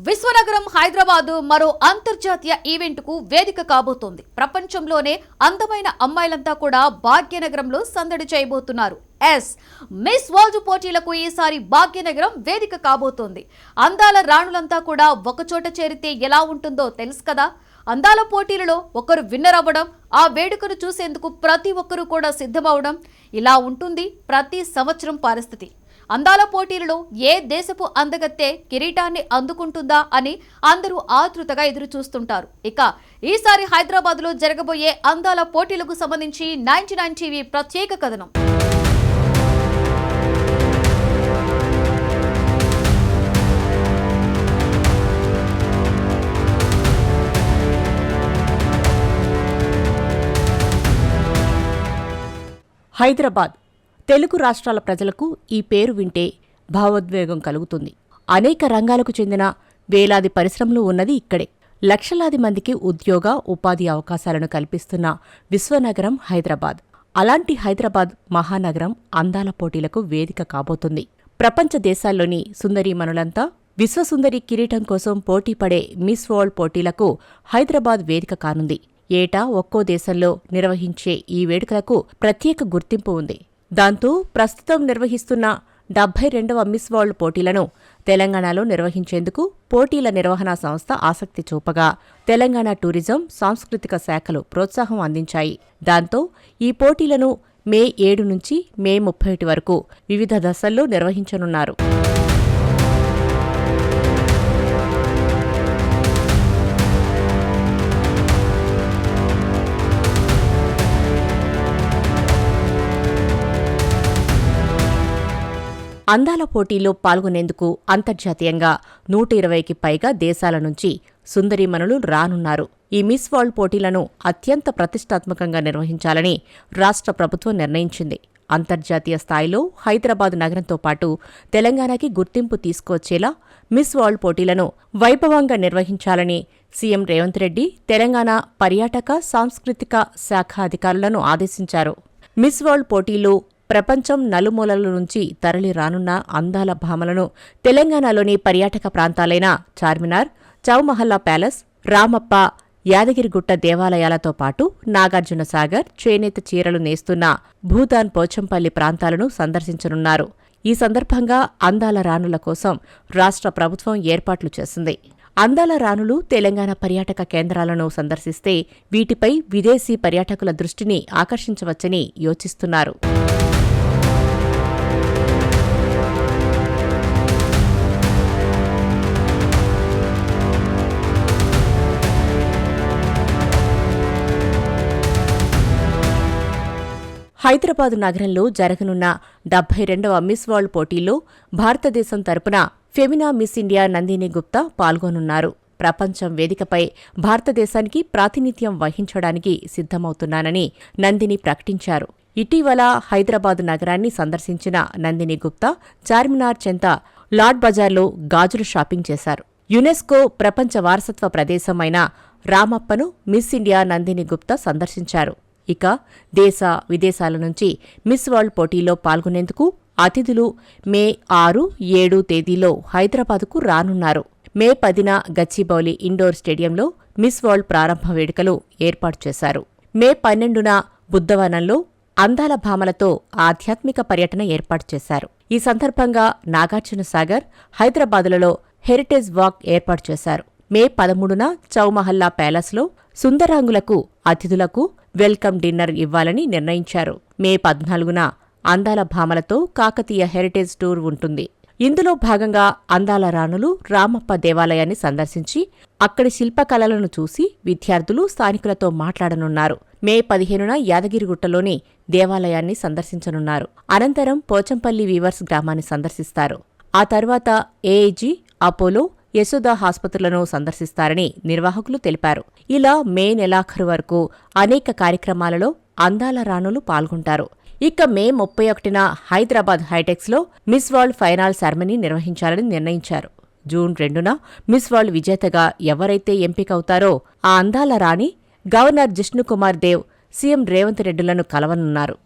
విశ్వనగరం హైదరాబాద్ మరో అంతర్జాతీయ ఈవెంట్ కు వేదిక కాబోతోంది. ప్రపంచంలోనే అందమైన అమ్మాయిలంతా కూడా భాగ్యనగరంలో సందడి చేయబోతున్నారు. మిస్ వరల్డ్ పోటీలకు ఈసారి భాగ్యనగరం వేదిక కాబోతోంది. అందాల రాణులంతా కూడా ఒకచోట చేరితే ఎలా ఉంటుందో తెలుసు కదా. అందాల పోటీలలో ఒకరు విన్నర్ అవ్వడం, ఆ వేడుకను చూసేందుకు ప్రతి ఒక్కరూ కూడా సిద్ధమవడం, ఇలా ఉంటుంది ప్రతి సంవత్సరం పరిస్థితి. అందాల పోటీలలో ఏ దేశపు అందగత్తె కిరీటాన్ని అందుకుంటుందా అని అందరూ ఆతృతగా ఎదురు చూస్తుంటారు. ఇక ఈసారి హైదరాబాద్ లో జరగబోయే అందాల పోటీలకు సంబంధించి 99 టీవీ ప్రత్యేక కథనం. హైదరాబాద్ తెలుగు రాష్ట్రాల ప్రజలకు ఈ పేరు వింటే భావోద్వేగం కలుగుతుంది. అనేక రంగాలకు చెందిన వేలాది పరిశ్రమలు ఉన్నది ఇక్కడే. లక్షలాది మందికి ఉద్యోగ, ఉపాధి అవకాశాలను కల్పిస్తున్న విశ్వనగరం హైదరాబాద్. అలాంటి హైదరాబాద్ మహానగరం అందాల పోటీలకు వేదిక కాబోతుంది. ప్రపంచ దేశాల్లోని సుందరీమణులంతా విశ్వసుందరి కిరీటం కోసం పోటీపడే మిస్ వరల్డ్ పోటీలకు హైదరాబాద్ వేదిక కానుంది. ఏటా ఒక్కో దేశంలో నిర్వహించే ఈ వేడుకలకు ప్రత్యేక గుర్తింపు ఉంది. దాంతో ప్రస్తుతం నిర్వహిస్తున్న 72వ మిస్ వరల్డ్ పోటీలను తెలంగాణలో నిర్వహించేందుకు పోటీల నిర్వహణా సంస్థ ఆసక్తి చూపగా తెలంగాణ టూరిజం, సాంస్కృతిక శాఖలు ప్రోత్సాహం అందించాయి. దాంతో ఈ పోటీలను మే 7 నుంచి మే 31 వరకు వివిధ దశల్లో నిర్వహించనున్నారు. అందాల పోటీల్లో పాల్గొనేందుకు అంతర్జాతీయంగా 120కి పైగా దేశాల నుంచి సుందరీమణులు రానున్నారు. ఈ మిస్ వరల్డ్ పోటీలను అత్యంత ప్రతిష్టాత్మకంగా నిర్వహించాలని రాష్ట్ర ప్రభుత్వం నిర్ణయించింది. అంతర్జాతీయ స్థాయిలో హైదరాబాద్ నగరంతో పాటు తెలంగాణకి గుర్తింపు తీసుకొచ్చేలా మిస్ వరల్డ్ పోటీలను వైభవంగా నిర్వహించాలని సీఎం రేవంత్ రెడ్డి తెలంగాణ పర్యాటక, సాంస్కృతిక శాఖ అధికారులను ఆదేశించారు. మిస్ వరల్డ్ పోటీలు ప్రపంచం నలుమూలల నుంచి తరలి రానున్న అందాల భామలను తెలంగాణలోని పర్యాటక ప్రాంతాలైన చార్మినార్, చౌమహల్లా ప్యాలెస్, రామప్ప, యాదగిరిగుట్ట దేవాలయాలతో పాటు నాగార్జునసాగర్, చేనేత చీరలు నేస్తున్న భూదాన్, పోచంపల్లి ప్రాంతాలను సందర్శించనున్నారు. ఈ సందర్భంగా అందాల రాణుల కోసం రాష్ట్ర ప్రభుత్వం ఏర్పాట్లు చేసింది. అందాల రాణులు తెలంగాణ పర్యాటక కేంద్రాలను సందర్శిస్తే వీటిపై విదేశీ పర్యాటకుల దృష్టిని ఆకర్షించవచ్చని యోచిస్తున్నారు. హైదరాబాద్ నగరంలో జరగనున్న 72వ మిస్ వరల్డ్ పోటీల్లో భారతదేశం తరపున Femina Miss India Nandini Gupta పాల్గొనున్నారు. ప్రపంచం వేదికపై భారతదేశానికి ప్రాతినిధ్యం వహించడానికి సిద్ధమవుతున్నానని నందిని ప్రకటించారు. ఇటీవల హైదరాబాద్ నగరాన్ని సందర్శించిన నందిని గుప్తా చార్మినార్ చెంత లాడ్ బజార్లో గాజులు షాపింగ్ చేశారు. యునెస్కో ప్రపంచ వారసత్వ ప్రదేశమైన రామప్పను మిస్ ఇండియా నందిని గుప్తా సందర్శించారు. ఇక దేశ, విదేశాల నుంచి మిస్ వరల్డ్ పోటీల్లో పాల్గొనేందుకు అతిథులు మే 6, 7 తేదీలో హైదరాబాద్కు రానున్నారు. మే 10న గచ్చిబౌలి ఇండోర్ స్టేడియంలో మిస్ వరల్డ్ ప్రారంభ వేడుకలు ఏర్పాటు చేశారు. మే 12న బుద్ధవనంలో అందాల భామలతో ఆధ్యాత్మిక పర్యటన ఏర్పాటు చేశారు. ఈ సందర్భంగా నాగార్జునసాగర్, హైదరాబాదులలో హెరిటేజ్ వాక్ ఏర్పాటు చేశారు. మే 13న చౌమహల్లా ప్యాలెస్లో సుందరాంగులకు, అతిథులకు వెల్కమ్ డిన్నర్ ఇవ్వాలని నిర్ణయించారు. మే 14న అందాల భామలతో కాకతీయ హెరిటేజ్ టూర్ ఉంటుంది. ఇందులో భాగంగా అందాల రాణులు రామప్ప దేవాలయాన్ని సందర్శించి అక్కడి శిల్పకళలను చూసి విద్యార్థులు, స్థానికులతో మాట్లాడనున్నారు. మే 15న యాదగిరిగుట్టలోని దేవాలయాన్ని సందర్శించనున్నారు. అనంతరం పోచంపల్లి వీవర్స్ గ్రామాన్ని సందర్శిస్తారు. ఆ తర్వాత ఏఐజీ, అపోలో, యశోద ఆసుపత్రులను సందర్శిస్తారని నిర్వాహకులు తెలిపారు. ఇలా మే నెలాఖరు వరకు అనేక కార్యక్రమాలలో అందాల రాణులు పాల్గొంటారు. ఇక మే 31న హైదరాబాద్ హైటెక్స్లో మిస్ వరల్డ్ ఫైనల్ సెరమనీ నిర్వహించాలని నిర్ణయించారు. జూన్ 2న మిస్ వరల్డ్ విజేతగా ఎవరైతే ఎంపికవుతారో ఆ అందాల రాణి గవర్నర్ జిష్ణుకుమార్ దేవ్, సీఎం రేవంత్ రెడ్డిలను కలవనున్నారు.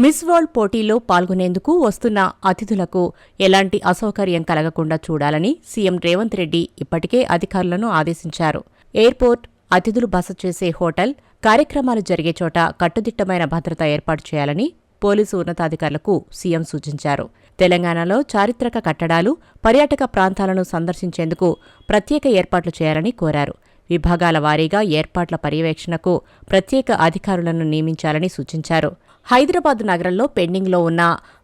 మిస్ వరల్డ్ పోటీలో పాల్గొనేందుకు వస్తున్న అతిథులకు ఎలాంటి అసౌకర్యం కలగకుండా చూడాలని సీఎం రేవంత్ రెడ్డి ఇప్పటికే అధికారులను ఆదేశించారు. ఎయిర్పోర్ట్, అతిథులు బస చేసే హోటల్, కార్యక్రమాలు జరిగే చోట కట్టుదిట్టమైన భద్రత ఏర్పాటు చేయాలని పోలీసు ఉన్నతాధికారులకు సీఎం సూచించారు. తెలంగాణలో చారిత్రక కట్టడాలు, పర్యాటక ప్రాంతాలను సందర్శించేందుకు ప్రత్యేక ఏర్పాట్లు చేయాలని కోరారు. విభాగాల వారీగా ఏర్పాట్ల పర్యవేక్షణకు ప్రత్యేక అధికారులను నియమించాలని సూచించారు. హైదరాబాద్ నగరంలో పెండింగ్లో ఉన్న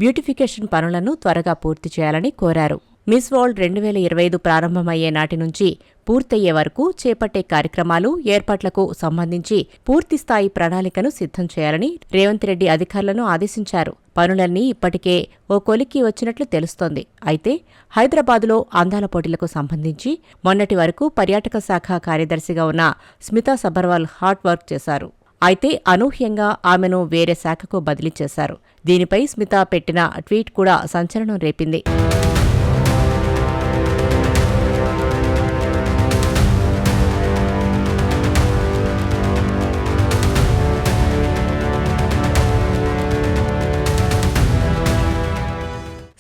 బ్యూటిఫికేషన్ పనులను త్వరగా పూర్తి చేయాలని కోరారు. మిస్ వరల్డ్ 2025 ప్రారంభమయ్యే నాటి నుంచి పూర్తయ్యే వరకు చేపట్టే కార్యక్రమాలు, ఏర్పాట్లకు సంబంధించి పూర్తిస్థాయి ప్రణాళికను సిద్ధం చేయాలని రేవంత్ రెడ్డి అధికారులను ఆదేశించారు. పనులన్నీ ఇప్పటికే ఓ కొలిక్కి వచ్చినట్లు తెలుస్తోంది. అయితే హైదరాబాదులో అందాల పోటీలకు సంబంధించి మొన్నటి వరకు పర్యాటక శాఖ కార్యదర్శిగా ఉన్న స్మితా సబర్వాల్ హార్డ్ వర్క్ చేశారు. అయితే అనూహ్యంగా ఆమెను వేరే శాఖకు బదిలీ చేశారు. దీనిపై స్మితా పెట్టిన ట్వీట్ కూడా సంచలనం రేపింది.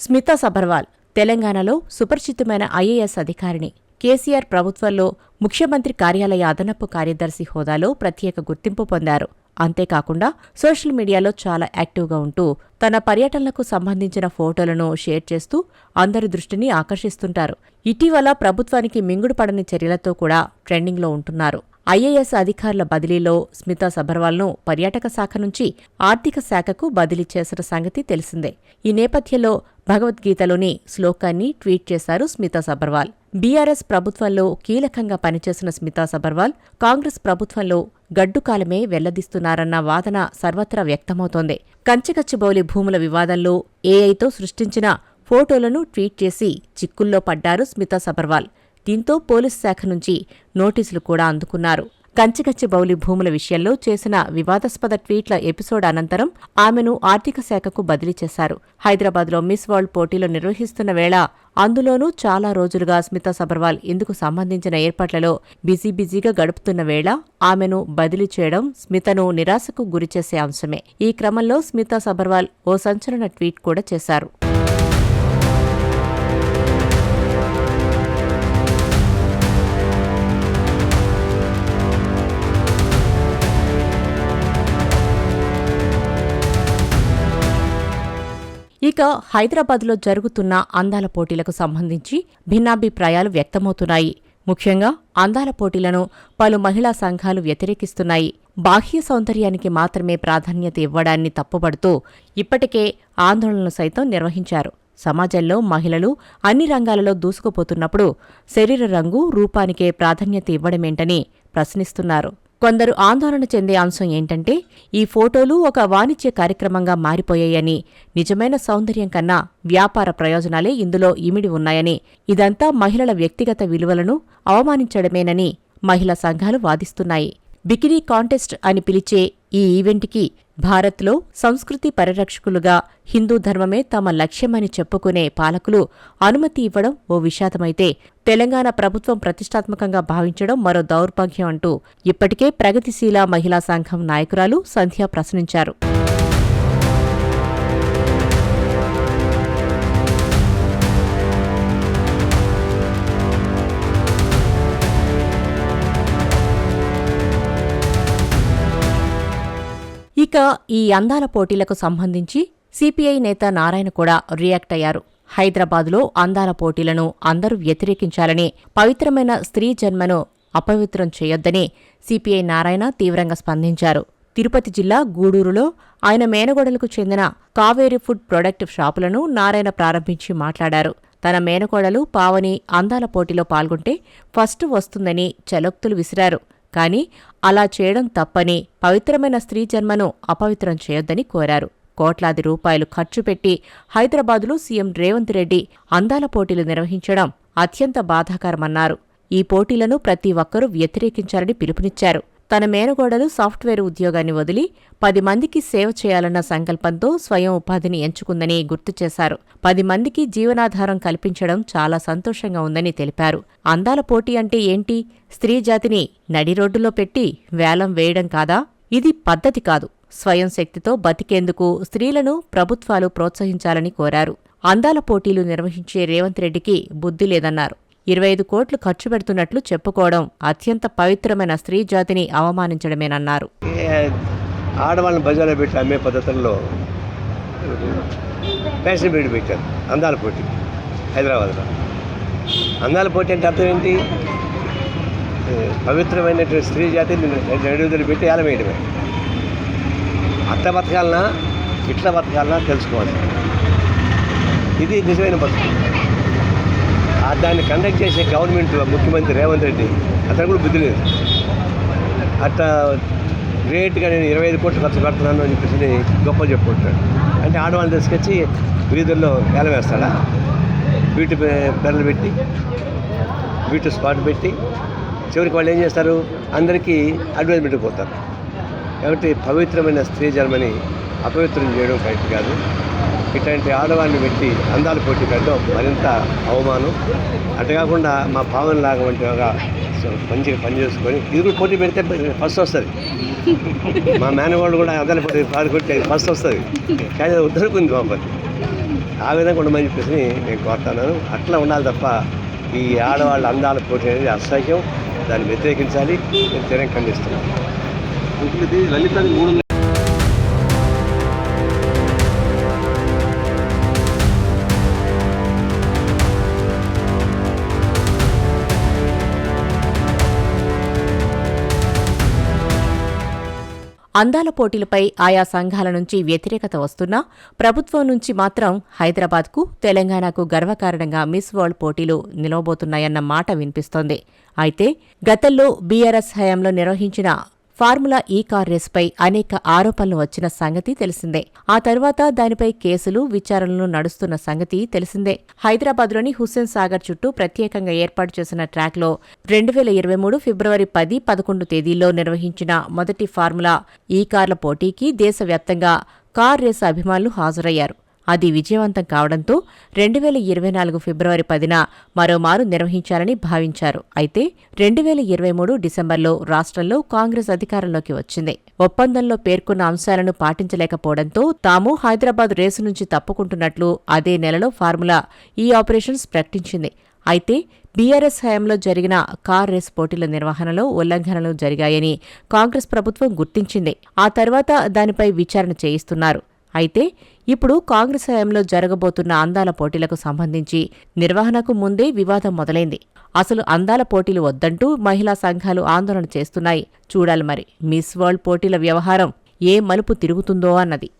స్మితా సబర్వాల్ తెలంగాణలో సుపరిచితమైన ఐఏఎస్ అధికారిణి. కేసీఆర్ ప్రభుత్వంలో ముఖ్యమంత్రి కార్యాలయ అదనపు కార్యదర్శి హోదాలో ప్రత్యేక గుర్తింపు పొందారు. అంతేకాకుండా సోషల్ మీడియాలో చాలా యాక్టివ్గా ఉంటూ తన పర్యటనలకు సంబంధించిన ఫోటోలను షేర్ చేస్తూ అందరి దృష్టిని ఆకర్షిస్తుంటారు. ఇటీవల ప్రభుత్వానికి మింగుడుపడని చర్యలతో కూడా ట్రెండింగ్లో ఉంటున్నారు. ఐఏఎస్ అధికారుల బదిలీలో స్మితా సబర్వాల్ను పర్యాటక శాఖ నుంచి ఆర్థిక శాఖకు బదిలీ చేసిన సంగతి తెలిసిందే. ఈ నేపథ్యంలో భగవద్గీతలోని శ్లోకాన్ని ట్వీట్ చేశారు స్మితా సబర్వాల్. బీఆర్ఎస్ ప్రభుత్వంలో కీలకంగా పనిచేసిన స్మితా సబర్వాల్ కాంగ్రెస్ ప్రభుత్వంలో గడ్డుకాలమే వెల్లదీస్తున్నారన్న వాదన సర్వత్రా వ్యక్తమవుతోంది. కంచగచ్చిబౌలి భూముల వివాదంలో ఏఐతో సృష్టించిన ఫోటోలను ట్వీట్ చేసి చిక్కుల్లో పడ్డారు స్మితా సబర్వాల్. దీంతో పోలీసు శాఖ నుంచి నోటీసులు కూడా అందుకున్నారు. కంచగచ్చిబౌలి భూముల విషయంలో చేసిన వివాదాస్పద ట్వీట్ల ఎపిసోడ్ అనంతరం ఆమెను ఆర్థిక శాఖకు బదిలీ చేశారు. హైదరాబాద్లో మిస్ వరల్డ్ పోటీలు నిర్వహిస్తున్న వేళ, అందులోనూ చాలా రోజులుగా స్మితా సబర్వాల్ ఇందుకు సంబంధించిన ఏర్పాట్లలో బిజీగా గడుపుతున్న వేళ ఆమెను బదిలీ చేయడం స్మితను నిరాశకు గురిచేసే అంశమే. ఈ క్రమంలో స్మితా సబర్వాల్ ఓ సంచలన ట్వీట్ కూడా చేశారు. ఇక హైదరాబాద్లో జరుగుతున్న అందాల పోటీలకు సంబంధించి భిన్నాభిప్రాయాలు వ్యక్తమవుతున్నాయి. ముఖ్యంగా అందాల పోటీలను పలు మహిళా సంఘాలు వ్యతిరేకిస్తున్నాయి. బాహ్య సౌందర్యానికి మాత్రమే ప్రాధాన్యత ఇవ్వడాన్ని తప్పుపడుతూ ఇప్పటికే ఆందోళనలు సైతం నిర్వహించారు. సమాజంలో మహిళలు అన్ని రంగాలలో దూసుకుపోతున్నప్పుడు శరీర రంగు, రూపానికే ప్రాధాన్యత ఇవ్వడమేంటని ప్రశ్నిస్తున్నారు. కొందరు ఆందోళన చెందే అంశం ఏంటంటే, ఈ ఫోటోలు ఒక వాణిజ్య కార్యక్రమంగా మారిపోయాయని, నిజమైన సౌందర్యం కన్నా వ్యాపార ప్రయోజనాలే ఇందులో ఇమిడి ఉన్నాయని, ఇదంతా మహిళల వ్యక్తిగత విలువలను అవమానించడమేనని మహిళా సంఘాలు వాదిస్తున్నాయి. బికినీ కాంటెస్ట్ అని పిలిచే ఈ ఈవెంట్కి భారత్లో సంస్కృతి పరిరక్షకులుగా హిందూ ధర్మమే తమ లక్ష్యమని చెప్పుకునే పాలకులు అనుమతి ఇవ్వడం ఓ విషాదమైతే, తెలంగాణ ప్రభుత్వం ప్రతిష్టాత్మకంగా భావించడం మరో దౌర్భాగ్యం అంటూ ఇప్పటికే ప్రగతిశీల మహిళా సంఘం నాయకురాలు సంధ్య ప్రశ్నించారు. ఇక ఈ అందాల పోటీలకు సంబంధించి సిపిఐ నేత నారాయణ కూడా రియాక్ట్ అయ్యారు. హైదరాబాదులో అందాల పోటీలను అందరూ వ్యతిరేకించాలని, పవిత్రమైన స్త్రీ జన్మను అపవిత్రం చేయొద్దని సిపిఐ నారాయణ తీవ్రంగా స్పందించారు. తిరుపతి జిల్లా గూడూరులో ఆయన మేనగోడలకు చెందిన కావేరీ ఫుడ్ ప్రొడక్ట్ షాపులను నారాయణ ప్రారంభించి మాట్లాడారు. తన మేనకోడలు పావని అందాల పోటీలో పాల్గొంటే ఫస్ట్ వస్తుందని చలోక్తులు విసిరారు. కానీ అలా చేయడం తప్పని, పవిత్రమైన స్త్రీ జన్మను అపవిత్రం చేయొద్దని కోరారు. కోట్లాది రూపాయలు ఖర్చు పెట్టి హైదరాబాదులో సీఎం రేవంత్ రెడ్డి అందాల పోటీలు నిర్వహించడం అత్యంత బాధాకరమన్నారు. ఈ పోటీలను ప్రతి ఒక్కరూ వ్యతిరేకించాలని పిలుపునిచ్చారు. తన మేనగోడలు సాఫ్ట్వేర్ ఉద్యోగాన్ని వదిలి 10 మందికి సేవ చేయాలన్న సంకల్పంతో స్వయం ఉపాధిని ఎంచుకుందని గుర్తు చేశారు. 10 మందికి జీవనాధారం కల్పించడం చాలా సంతోషంగా ఉందని తెలిపారు. అందాల పోటీ అంటే ఏంటి? స్త్రీ జాతిని నడి రోడ్డులో పెట్టి వేలం వేయడం కాదా? ఇది పద్ధతి కాదు. స్వయం శక్తితో బతికేందుకు స్త్రీలను ప్రభుత్వాలు ప్రోత్సహించాలని కోరారు. అందాల పోటీలు నిర్వహించే రేవంత్ రెడ్డికి బుద్ధి లేదన్నారు. 25 కోట్లు ఖర్చు పెడుతున్నట్లు చెప్పుకోవడం అత్యంత పవిత్రమైన స్త్రీ జాతిని అవమానించడమేనన్నారు. ఆడవాళ్ళని బజార్లో పెట్టి అమ్మే పద్ధతుల్లో ఫ్యాషన్ బ్యూటీ పెట్టారు. అందాల పోటీ హైదరాబాద్లో. అందాల పోటీ అంటే అర్థం ఏంటి? పవిత్రమైనటువంటి స్త్రీ జాతిని నడుగుదలు పెట్టి ఏలమేయడమే. అట్ట బతకాలన్నా ఇట్లా బతకాలన్నా తెలుసుకోవాలి. ఇది నిజమైన బతుకు. దాన్ని కండక్ట్ చేసే గవర్నమెంట్ ముఖ్యమంత్రి రేవంత్ రెడ్డి అతను కూడా బుద్ధి లేదు. అట్లా గ్రేట్గా నేను 25 కోట్లు ఖర్చు పెడుతున్నాను అని చెప్పేసి గొప్పలు చెప్పుకుంటాడు. అంటే ఆడవాళ్ళని తీసుకొచ్చి వీధుల్లో ఏలం వేస్తాడా? బ్యూటీ బెర్రలు పెట్టి బ్యూటీ స్పాట్ పెట్టి చివరికి వాళ్ళు ఏం చేస్తారు? అందరికీ అడ్వర్టైజ్మెంట్ పోతారు. కాబట్టి పవిత్రమైన స్త్రీ జన్మని అపవిత్రం చేయడం కరెక్ట్ కాదు. ఇట్లాంటి ఆడవాళ్ళని పెట్టి అందాల పోటీ పెట్టడం మరింత అవమానం. అటు కాకుండా మా పావనలాగా వంటి మంచిగా పనిచేసుకొని ఇది కూడా పోటీ పెడితే ఫస్ట్ వస్తుంది. మా మేనవాళ్ళు కూడా అందాల పోటీ పాల్గొట్టి ఫస్ట్ వస్తుంది. కానీ అది ఉద్దరుకుంది బాబు. ఆ విధంగా ఉండమని చెప్పేసి నేను కోరుతున్నాను. అట్లా ఉండాలి తప్ప ఈ ఆడవాళ్ళ అందాల పోటీ అనేది అసహ్యం. దాన్ని వ్యతిరేకించాలి. నేను తీవ్రంగా ఖండిస్తున్నాను. అందాల పోటీలపై ఆయా సంఘాల నుంచి వ్యతిరేకత వస్తున్నా ప్రభుత్వం నుంచి మాత్రం హైదరాబాద్కు, తెలంగాణకు గర్వకారణంగా మిస్ వరల్డ్ పోటీలు నిలవబోతున్నాయన్న మాట వినిపిస్తోంది. అయితే గతంలో బీఆర్ఎస్ హయాంలో నిర్వహించిన ఫార్ములా ఈ కార్ రేసుపై అనేక ఆరోపణలు వచ్చిన సంగతి తెలిసిందే. ఆ తర్వాత దానిపై కేసులు, విచారణలు నడుస్తున్న సంగతి తెలిసిందే. హైదరాబాద్లోని హుస్సేన్ సాగర్ చుట్టూ ప్రత్యేకంగా ఏర్పాటు చేసిన ట్రాక్లో 2023 ఫిబ్రవరి 10, 11 తేదీల్లో నిర్వహించిన మొదటి ఫార్ములా ఈ కార్ల పోటీకి దేశవ్యాప్తంగా కార్ రేసు అభిమానులు హాజరయ్యారు. అది విజయవంతం కావడంతో 2024 ఫిబ్రవరి 10న మరోమారు నిర్వహించాలని భావించారు. అయితే 2023 డిసెంబర్లో రాష్ట్రంలో కాంగ్రెస్ అధికారంలోకి వచ్చింది. ఒప్పందంలో పేర్కొన్న అంశాలను పాటించలేకపోవడంతో తాము హైదరాబాద్ రేసు నుంచి తప్పుకుంటున్నట్లు అదే నెలలో ఫార్ములా ఈ ఆపరేషన్స్ ప్రకటించింది. అయితే బీఆర్ఎస్ హయాంలో జరిగిన కార్ రేస్ పోటీల నిర్వహణలో ఉల్లంఘనలు జరిగాయని కాంగ్రెస్ ప్రభుత్వం గుర్తించింది. ఆ తర్వాత దానిపై విచారణ చేయిస్తున్నారు. అయితే ఇప్పుడు కాంగ్రెస్ హయాంలో జరగబోతున్న అందాల పోటీలకు సంబంధించి నిర్వహణకు ముందే వివాదం మొదలైంది. అసలు అందాల పోటీలు వద్దంటూ మహిళా సంఘాలు ఆందోళన చేస్తున్నాయి. చూడాలి మరి మిస్ వరల్డ్ పోటీల వ్యవహారం ఏ మలుపు తిరుగుతుందో అన్నది.